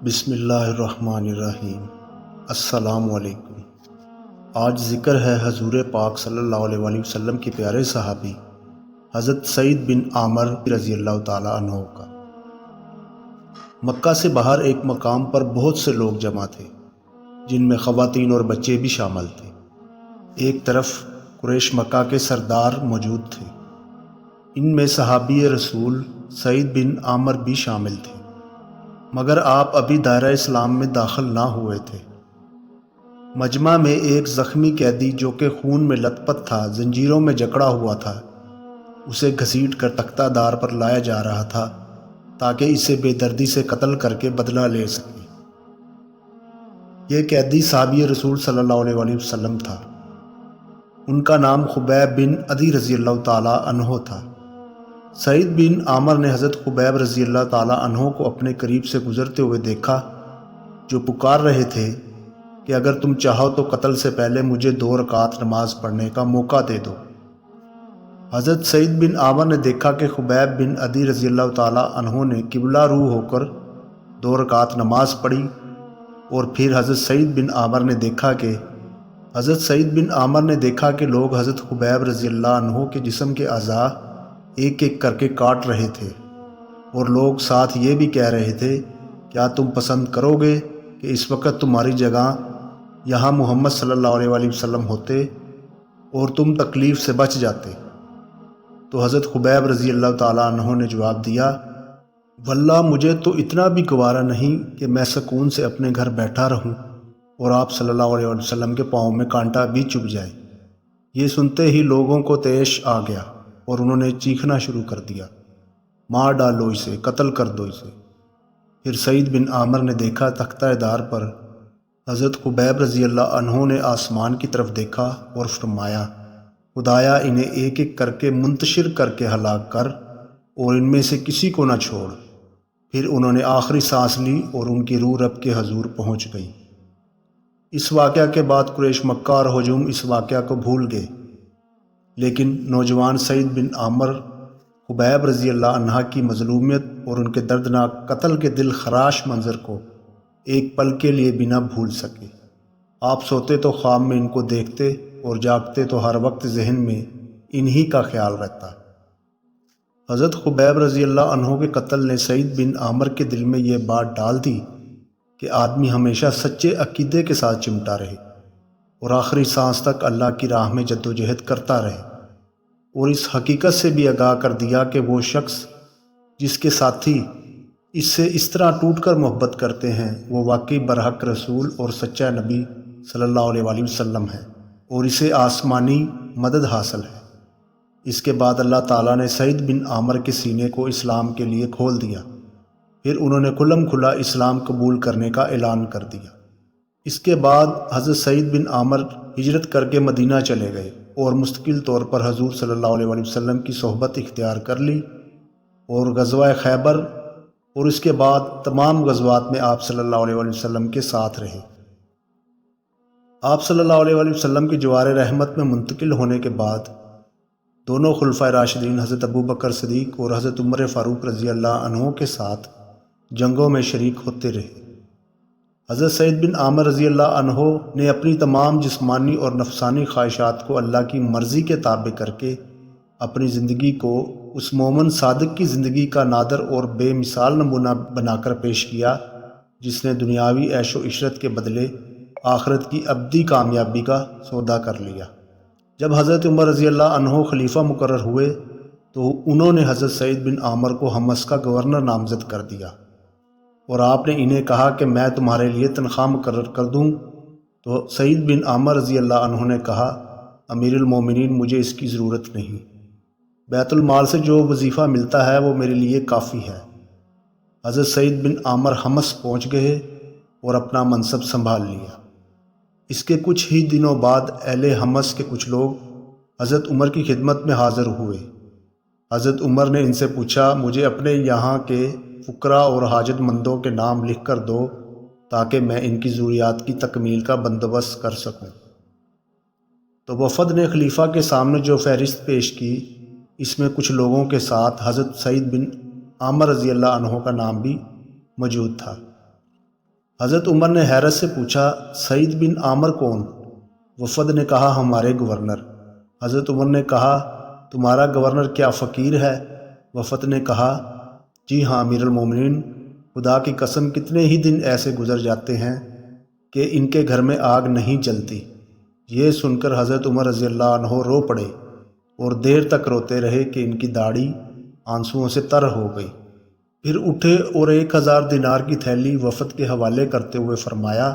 بسم اللہ الرحمن الرحیم۔ السلام علیکم۔ آج ذکر ہے حضور پاک صلی اللہ علیہ وآلہ وسلم کے پیارے صحابی حضرت سعید بن عامر رضی اللہ تعالیٰ عنہ کا۔ مکہ سے باہر ایک مقام پر بہت سے لوگ جمع تھے، جن میں خواتین اور بچے بھی شامل تھے۔ ایک طرف قریش مکہ کے سردار موجود تھے، ان میں صحابی رسول سعید بن عامر بھی شامل تھے، مگر آپ ابھی دائرہ اسلام میں داخل نہ ہوئے تھے۔ مجمع میں ایک زخمی قیدی جو کہ خون میں لت پت تھا، زنجیروں میں جکڑا ہوا تھا، اسے گھسیٹ کر تختہ دار پر لایا جا رہا تھا تاکہ اسے بے دردی سے قتل کر کے بدلہ لے سکے۔ یہ قیدی صحابی رسول صلی اللہ علیہ وآلہ وسلم تھا۔ ان کا نام خبیب بن عدی رضی اللہ تعالیٰ عنہ تھا۔ سعید بن عامر نے حضرت خبیب رضی اللہ تعالیٰ عنہ کو اپنے قریب سے گزرتے ہوئے دیکھا، جو پکار رہے تھے کہ اگر تم چاہو تو قتل سے پہلے مجھے 2 رکعت نماز پڑھنے کا موقع دے دو۔ حضرت سعید بن عامر نے دیکھا کہ خبیب بن عدی رضی اللہ تعالیٰ عنہ نے قبلہ رو ہو کر 2 رکعت نماز پڑھی، اور پھر حضرت سعید بن عامر نے دیکھا کہ لوگ حضرت خبیب رضی اللہ عنہ کے جسم کے اعضاء ایک ایک کر کے کاٹ رہے تھے، اور لوگ ساتھ یہ بھی کہہ رہے تھے، کیا تم پسند کرو گے کہ اس وقت تمہاری جگہ یہاں محمد صلی اللہ علیہ وآلہ وسلم ہوتے اور تم تکلیف سے بچ جاتے؟ تو حضرت خبیب رضی اللہ تعالیٰ عنہ نے جواب دیا، واللہ مجھے تو اتنا بھی گوارا نہیں کہ میں سکون سے اپنے گھر بیٹھا رہوں اور آپ صلی اللہ علیہ وآلہ وسلم کے پاؤں میں کانٹا بھی چبھ جائے۔ یہ سنتے ہی لوگوں کو طیش آ گیا اور انہوں نے چیخنا شروع کر دیا، مار ڈالو اسے، قتل کر دو اسے۔ پھر سعید بن عامر نے دیکھا تختہ دار پر حضرت خبیب رضی اللہ عنہ نے آسمان کی طرف دیکھا اور فرمایا، خدایا انہیں ایک ایک کر کے منتشر کر کے ہلاک کر اور ان میں سے کسی کو نہ چھوڑ۔ پھر انہوں نے آخری سانس لی اور ان کی روح رب کے حضور پہنچ گئی۔ اس واقعہ کے بعد قریش مکہ اور ہجوم اس واقعہ کو بھول گئے، لیکن نوجوان سعید بن عامر خبیب رضی اللہ عنہ کی مظلومیت اور ان کے دردناک قتل کے دل خراش منظر کو ایک پل کے لیے بھی نہ بھول سکے۔ آپ سوتے تو خواب میں ان کو دیکھتے اور جاگتے تو ہر وقت ذہن میں انہی کا خیال رہتا۔ حضرت خبیب رضی اللہ عنہ کے قتل نے سعید بن عامر کے دل میں یہ بات ڈال دی کہ آدمی ہمیشہ سچے عقیدے کے ساتھ چمٹا رہے اور آخری سانس تک اللہ کی راہ میں جدوجہد کرتا رہے، اور اس حقیقت سے بھی آگاہ کر دیا کہ وہ شخص جس کے ساتھی اس سے اس طرح ٹوٹ کر محبت کرتے ہیں، وہ واقعی برحق رسول اور سچا نبی صلی اللہ علیہ وآلہ وسلم ہے، اور اسے آسمانی مدد حاصل ہے۔ اس کے بعد اللہ تعالیٰ نے سعید بن عامر کے سینے کو اسلام کے لیے کھول دیا۔ پھر انہوں نے کھلم کھلا اسلام قبول کرنے کا اعلان کر دیا۔ اس کے بعد حضرت سعید بن عامر ہجرت کر کے مدینہ چلے گئے اور مستقل طور پر حضور صلی اللہ علیہ وآلہ وسلم کی صحبت اختیار کر لی، اور غزوہ خیبر اور اس کے بعد تمام غزوات میں آپ صلی اللہ علیہ وآلہ وسلم کے ساتھ رہے۔ آپ صلی اللہ علیہ وآلہ وسلم کی جوار رحمت میں منتقل ہونے کے بعد دونوں خلفائے راشدین حضرت ابو بکر صدیق اور حضرت عمر فاروق رضی اللہ عنہ کے ساتھ جنگوں میں شریک ہوتے رہے۔ حضرت سعید بن عامر رضی اللہ عنہ نے اپنی تمام جسمانی اور نفسانی خواہشات کو اللہ کی مرضی کے تابع کر کے اپنی زندگی کو اس مومن صادق کی زندگی کا نادر اور بے مثال نمونہ بنا کر پیش کیا، جس نے دنیاوی عیش و عشرت کے بدلے آخرت کی ابدی کامیابی کا سودا کر لیا۔ جب حضرت عمر رضی اللہ عنہ خلیفہ مقرر ہوئے تو انہوں نے حضرت سعید بن عامر کو حمص کا گورنر نامزد کر دیا، اور آپ نے انہیں کہا کہ میں تمہارے لیے تنخواہ مقرر کر دوں۔ تو سعید بن عامر رضی اللہ عنہ نے کہا، امیر المومنین مجھے اس کی ضرورت نہیں، بیت المال سے جو وظیفہ ملتا ہے وہ میرے لیے کافی ہے۔ حضرت سعید بن عامر حمص پہنچ گئے اور اپنا منصب سنبھال لیا۔ اس کے کچھ ہی دنوں بعد اہل حمص کے کچھ لوگ حضرت عمر کی خدمت میں حاضر ہوئے۔ حضرت عمر نے ان سے پوچھا، مجھے اپنے یہاں کے فقراء اور حاجت مندوں کے نام لکھ کر دو تاکہ میں ان کی ضروریات کی تکمیل کا بندوبست کر سکوں۔ تو وفد نے خلیفہ کے سامنے جو فہرست پیش کی، اس میں کچھ لوگوں کے ساتھ حضرت سعید بن عامر رضی اللہ عنہ کا نام بھی موجود تھا۔ حضرت عمر نے حیرت سے پوچھا، سعید بن عامر کون؟ وفد نے کہا، ہمارے گورنر۔ حضرت عمر نے کہا، تمہارا گورنر کیا فقیر ہے؟ وفد نے کہا، جی ہاں امیر المومنین، خدا کی قسم کتنے ہی دن ایسے گزر جاتے ہیں کہ ان کے گھر میں آگ نہیں جلتی۔ یہ سن کر حضرت عمر رضی اللہ عنہ رو پڑے اور دیر تک روتے رہے کہ ان کی داڑھی آنسوؤں سے تر ہو گئی۔ پھر اٹھے اور 1000 دینار کی تھیلی وفد کے حوالے کرتے ہوئے فرمایا،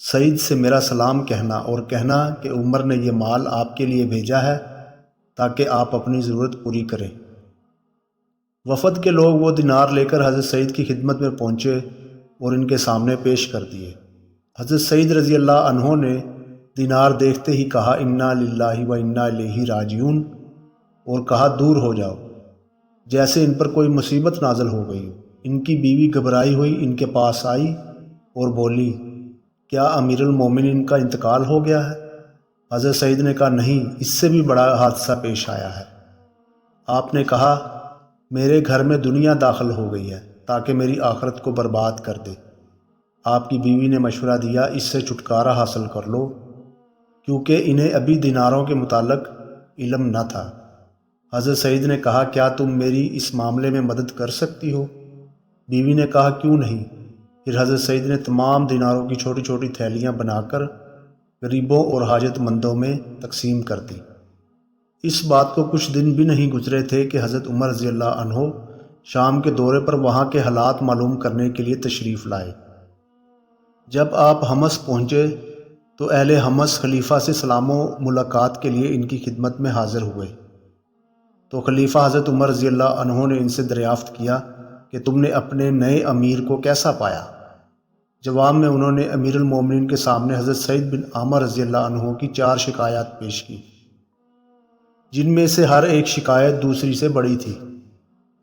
سعید سے میرا سلام کہنا اور کہنا کہ عمر نے یہ مال آپ کے لیے بھیجا ہے تاکہ آپ اپنی ضرورت پوری کریں۔ وفد کے لوگ وہ دینار لے کر حضرت سعید کی خدمت میں پہنچے اور ان کے سامنے پیش کر دیے۔ حضرت سعید رضی اللہ عنہ نے دینار دیکھتے ہی کہا، انا للہ و انا الیہ راجعون، اور کہا، دور ہو جاؤ، جیسے ان پر کوئی مصیبت نازل ہو گئی ہو۔ ان کی بیوی گھبرائی ہوئی ان کے پاس آئی اور بولی، کیا امیر المومنین کا انتقال ہو گیا ہے؟ حضرت سعید نے کہا، نہیں، اس سے بھی بڑا حادثہ پیش آیا ہے۔ آپ نے کہا، میرے گھر میں دنیا داخل ہو گئی ہے تاکہ میری آخرت کو برباد کر دے۔ آپ کی بیوی نے مشورہ دیا، اس سے چھٹکارا حاصل کر لو، کیونکہ انہیں ابھی دیناروں کے متعلق علم نہ تھا۔ حضرت سعید نے کہا، کیا تم میری اس معاملے میں مدد کر سکتی ہو؟ بیوی نے کہا، کیوں نہیں؟ پھر حضرت سعید نے تمام دیناروں کی چھوٹی چھوٹی تھیلیاں بنا کر غریبوں اور حاجت مندوں میں تقسیم کر دی۔ اس بات کو کچھ دن بھی نہیں گزرے تھے کہ حضرت عمر رضی اللہ عنہ شام کے دورے پر وہاں کے حالات معلوم کرنے کے لیے تشریف لائے۔ جب آپ حمص پہنچے تو اہل حمص خلیفہ سے سلام و ملاقات کے لیے ان کی خدمت میں حاضر ہوئے۔ تو خلیفہ حضرت عمر رضی اللہ عنہ نے ان سے دریافت کیا کہ تم نے اپنے نئے امیر کو کیسا پایا؟ جواب میں انہوں نے امیر المومنین کے سامنے حضرت سعید بن عامر رضی اللہ عنہ کی 4 شکایات پیش کی، جن میں سے ہر ایک شکایت دوسری سے بڑی تھی۔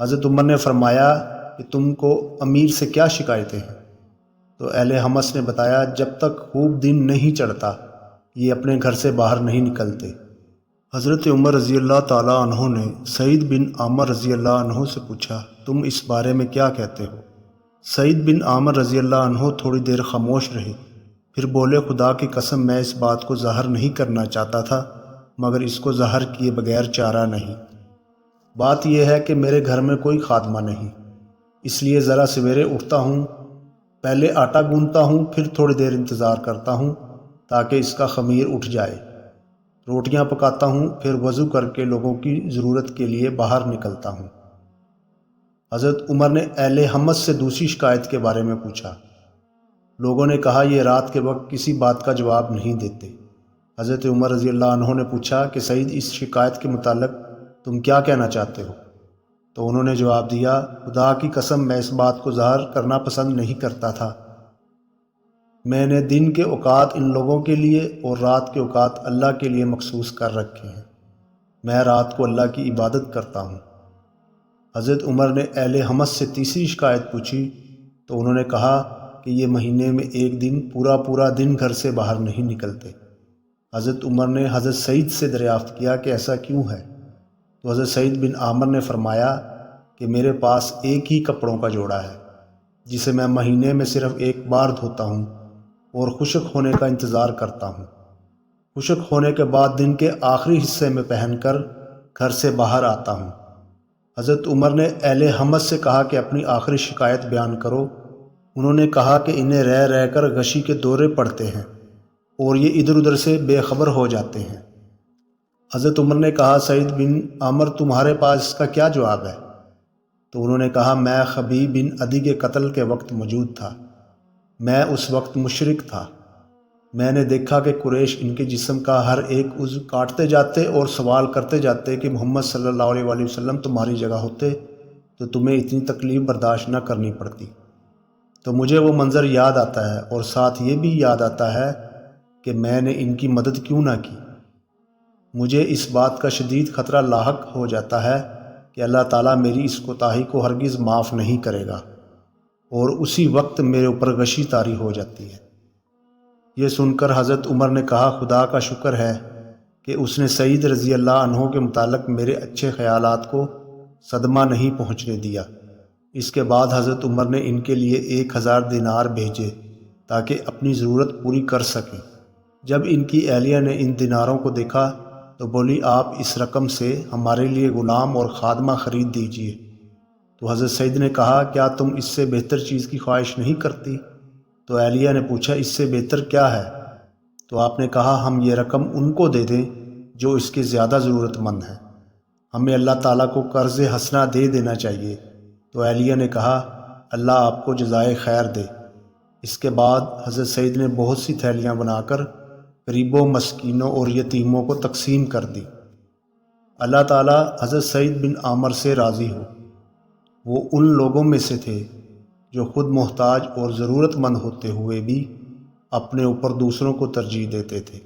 حضرت عمر نے فرمایا کہ تم کو امیر سے کیا شکایتیں ہیں؟ تو اہل حمص نے بتایا، جب تک خوب دن نہیں چڑھتا یہ اپنے گھر سے باہر نہیں نکلتے۔ حضرت عمر رضی اللہ تعالیٰ عنہ نے سعید بن عامر رضی اللہ عنہ سے پوچھا، تم اس بارے میں کیا کہتے ہو؟ سعید بن عامر رضی اللہ عنہ تھوڑی دیر خاموش رہے، پھر بولے، خدا کی قسم میں اس بات کو ظاہر نہیں کرنا چاہتا تھا، مگر اس کو ظاہر کیے بغیر چارہ نہیں۔ بات یہ ہے کہ میرے گھر میں کوئی خادمہ نہیں، اس لیے ذرا سویرے اٹھتا ہوں، پہلے آٹا گوندتا ہوں، پھر تھوڑی دیر انتظار کرتا ہوں تاکہ اس کا خمیر اٹھ جائے، روٹیاں پکاتا ہوں، پھر وضو کر کے لوگوں کی ضرورت کے لیے باہر نکلتا ہوں۔ حضرت عمر نے اہل حمص سے دوسری شکایت کے بارے میں پوچھا۔ لوگوں نے کہا، یہ رات کے وقت کسی بات کا جواب نہیں دیتے۔ حضرت عمر رضی اللہ عنہ نے پوچھا کہ سعید، اس شکایت کے متعلق تم کیا کہنا چاہتے ہو؟ تو انہوں نے جواب دیا، خدا کی قسم میں اس بات کو ظاہر کرنا پسند نہیں کرتا تھا۔ میں نے دن کے اوقات ان لوگوں کے لیے اور رات کے اوقات اللہ کے لیے مخصوص کر رکھے ہیں۔ میں رات کو اللہ کی عبادت کرتا ہوں۔ حضرت عمر نے اہل حمص سے تیسری شکایت پوچھی تو انہوں نے کہا کہ یہ مہینے میں ایک دن پورا دن گھر سے باہر نہیں نکلتے۔ حضرت عمر نے حضرت سعید سے دریافت کیا کہ ایسا کیوں ہے؟ تو حضرت سعید بن عامر نے فرمایا کہ میرے پاس ایک ہی کپڑوں کا جوڑا ہے، جسے میں مہینے میں صرف ایک بار دھوتا ہوں اور خشک ہونے کا انتظار کرتا ہوں۔ خشک ہونے کے بعد دن کے آخری حصے میں پہن کر گھر سے باہر آتا ہوں۔ حضرت عمر نے اہل حمص سے کہا کہ اپنی آخری شکایت بیان کرو۔ انہوں نے کہا کہ انہیں رہ رہ کر غشی کے دورے پڑتے ہیں اور یہ ادھر ادھر سے بے خبر ہو جاتے ہیں۔ حضرت عمر نے کہا، سعید بن عامر، تمہارے پاس اس کا کیا جواب ہے؟ تو انہوں نے کہا، میں خبیب بن عدی کے قتل کے وقت موجود تھا۔ میں اس وقت مشرک تھا۔ میں نے دیکھا کہ قریش ان کے جسم کا ہر ایک عضو کاٹتے جاتے اور سوال کرتے جاتے کہ محمد صلی اللہ علیہ وآلہ وسلم تمہاری جگہ ہوتے تو تمہیں اتنی تکلیف برداشت نہ کرنی پڑتی۔ تو مجھے وہ منظر یاد آتا ہے اور ساتھ یہ بھی یاد آتا ہے کہ میں نے ان کی مدد کیوں نہ کی۔ مجھے اس بات کا شدید خطرہ لاحق ہو جاتا ہے کہ اللہ تعالیٰ میری اس کوتاہی کو ہرگز معاف نہیں کرے گا، اور اسی وقت میرے اوپر غشی طاری ہو جاتی ہے۔ یہ سن کر حضرت عمر نے کہا، خدا کا شکر ہے کہ اس نے سعید رضی اللہ عنہ کے متعلق میرے اچھے خیالات کو صدمہ نہیں پہنچنے دیا۔ اس کے بعد حضرت عمر نے ان کے لیے 1000 دینار بھیجے تاکہ اپنی ضرورت پوری کر سکیں۔ جب ان کی اہلیہ نے ان دیناروں کو دیکھا تو بولی آپ اس رقم سے ہمارے لیے غلام اور خادمہ خرید دیجئے۔ تو حضرت سعید نے کہا کیا تم اس سے بہتر چیز کی خواہش نہیں کرتی؟ تو اہلیہ نے پوچھا اس سے بہتر کیا ہے؟ تو آپ نے کہا ہم یہ رقم ان کو دے دیں جو اس کے زیادہ ضرورت مند ہیں، ہمیں اللہ تعالیٰ کو قرض حسنہ دے دینا چاہیے۔ تو اہلیہ نے کہا اللہ آپ کو جزائے خیر دے۔ اس کے بعد حضرت سعید نے بہت سی تھیلیاں بنا کر غریبوں، مسکینوں اور یتیموں کو تقسیم کر دی۔ اللہ تعالیٰ حضرت سعید بن عامر سے راضی ہو۔ وہ ان لوگوں میں سے تھے جو خود محتاج اور ضرورت مند ہوتے ہوئے بھی اپنے اوپر دوسروں کو ترجیح دیتے تھے۔